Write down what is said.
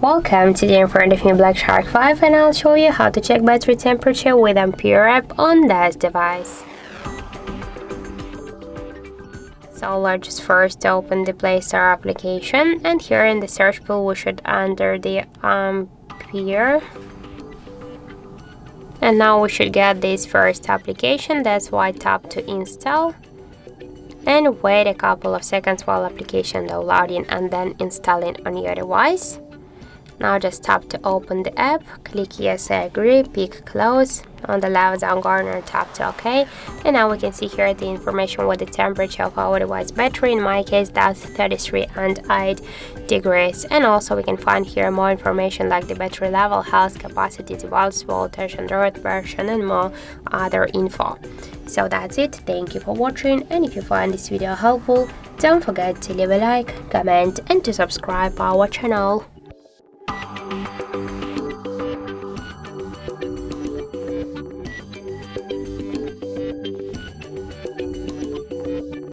Welcome, today in front of me Blackshark 5 and I'll show you how to check battery temperature with Ampere app on this device. So let's just first open the Play Store application, and here in the search pool we should enter the Ampere. And now we should get this first application, that's why tap to install. And wait a couple of seconds while application downloading and then installing on your device. Now just tap to open the app, click yes I agree, pick close, on the left down corner tap to OK, and now we can see here the information with the temperature of our device battery. In my case that's 33.8 degrees, and also we can find here more information like the battery level, health, capacity, device voltage, Android version and more other info. So that's it, thank you for watching, and if you find this video helpful, don't forget to leave a like, comment and to subscribe our channel.